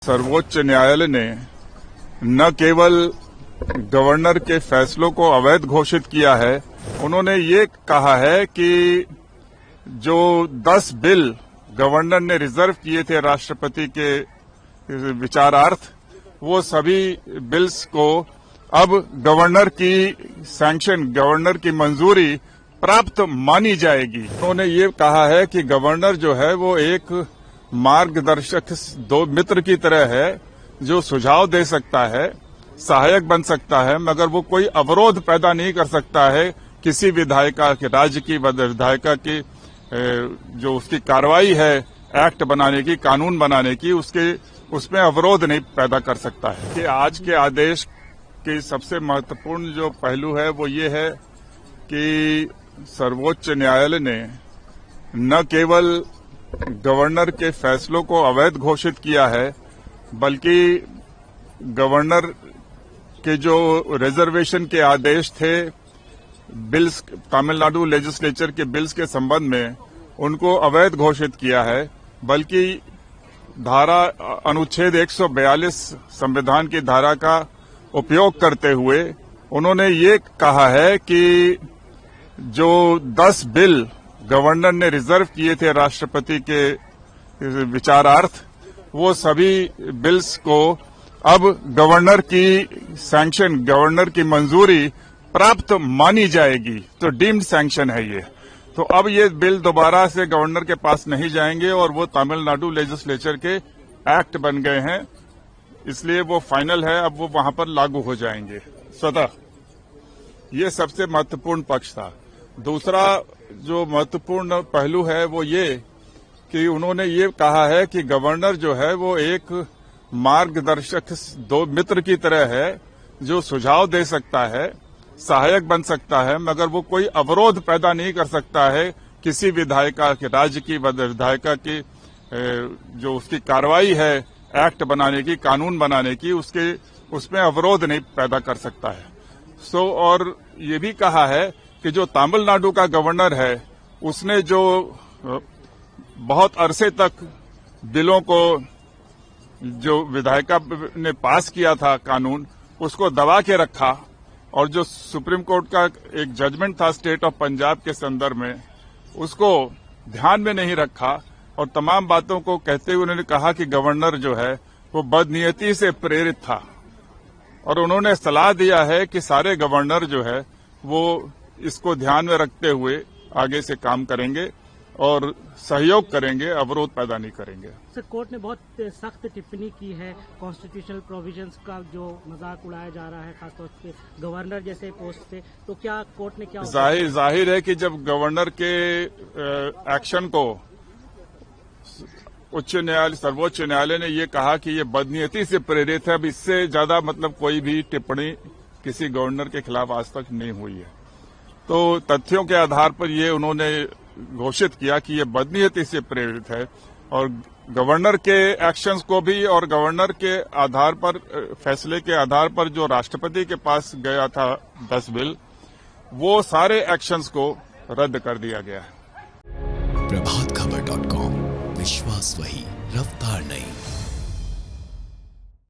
सर्वोच्च न्यायालय ने न केवल गवर्नर के फैसलों को अवैध घोषित किया है, उन्होंने ये कहा है कि जो 10 बिल गवर्नर ने रिजर्व किए थे राष्ट्रपति के विचारार्थ, वो सभी बिल्स को अब गवर्नर की सैंक्शन, गवर्नर की मंजूरी प्राप्त मानी जाएगी। उन्होंने ये कहा है कि गवर्नर जो है वो एक मार्गदर्शक दो मित्र की तरह है, जो सुझाव दे सकता है, सहायक बन सकता है, मगर वो कोई अवरोध पैदा नहीं कर सकता है किसी विधायिका के, राज्य की विधायिका की जो उसकी कार्रवाई है एक्ट बनाने की, कानून बनाने की, उसमें अवरोध नहीं पैदा कर सकता है। कि आज के आदेश की सबसे महत्वपूर्ण जो पहलू है वो ये है कि सर्वोच्च न्यायालय ने न केवल गवर्नर के फैसलों को अवैध घोषित किया है, बल्कि गवर्नर के जो रिजर्वेशन के आदेश थे बिल्स, तमिलनाडु लेजिस्लेचर के बिल्स के संबंध में, उनको अवैध घोषित किया है। बल्कि अनुच्छेद 142 संविधान की धारा का उपयोग करते हुए उन्होंने ये कहा है कि जो 10 बिल गवर्नर ने रिजर्व किए थे राष्ट्रपति के विचारार्थ, वो सभी बिल्स को अब गवर्नर की सैंक्शन, गवर्नर की मंजूरी प्राप्त मानी जाएगी। तो डीम्ड सैंक्शन है ये। तो अब ये बिल दोबारा से गवर्नर के पास नहीं जाएंगे और वो तमिलनाडु लेजिस्लेचर के एक्ट बन गए हैं, इसलिए वो फाइनल है, अब वो वहां पर लागू हो जाएंगे स्वतः। ये सबसे महत्वपूर्ण पक्ष था। दूसरा जो महत्वपूर्ण पहलू है वो ये कि उन्होंने ये कहा है कि गवर्नर जो है वो एक मार्गदर्शक दो मित्र की तरह है, जो सुझाव दे सकता है, सहायक बन सकता है, मगर वो कोई अवरोध पैदा नहीं कर सकता है किसी विधायिका के, राज्य की विधायिका की जो उसकी कार्रवाई है एक्ट बनाने की, कानून बनाने की, उसमें अवरोध नहीं पैदा कर सकता है। और ये भी कहा है कि जो तमिलनाडु का गवर्नर है, उसने जो बहुत अरसे तक बिलों को जो विधायिका ने पास किया था कानून, उसको दबा के रखा, और जो सुप्रीम कोर्ट का एक जजमेंट था स्टेट ऑफ पंजाब के संदर्भ में, उसको ध्यान में नहीं रखा, और तमाम बातों को कहते हुए उन्होंने कहा कि गवर्नर जो है वो बदनीयती से प्रेरित था। और उन्होंने सलाह दिया है कि सारे गवर्नर जो है वो इसको ध्यान में रखते हुए आगे से काम करेंगे और सहयोग करेंगे, अवरोध पैदा नहीं करेंगे। सर, कोर्ट ने बहुत सख्त टिप्पणी की है, कॉन्स्टिट्यूशनल प्रोविजंस का जो मजाक उड़ाया जा रहा है खासतौर से गवर्नर जैसे पोस्ट से, तो क्या कोर्ट ने क्या जाहिर है कि जब गवर्नर के एक्शन को सर्वोच्च न्यायालय ने ये कहा कि ये बदनीयती से प्रेरित है, अब इससे ज्यादा मतलब कोई भी टिप्पणी किसी गवर्नर के खिलाफ आज तक नहीं हुई है। तो तथ्यों के आधार पर ये उन्होंने घोषित किया कि ये बदनीयती से प्रेरित है, और गवर्नर के एक्शंस को भी, और गवर्नर के आधार पर, फैसले के आधार पर जो राष्ट्रपति के पास गया था 10 बिल, वो सारे एक्शंस को रद्द कर दिया गया है। प्रभातखबर.com, विश्वास वही, रफ्तार नहीं।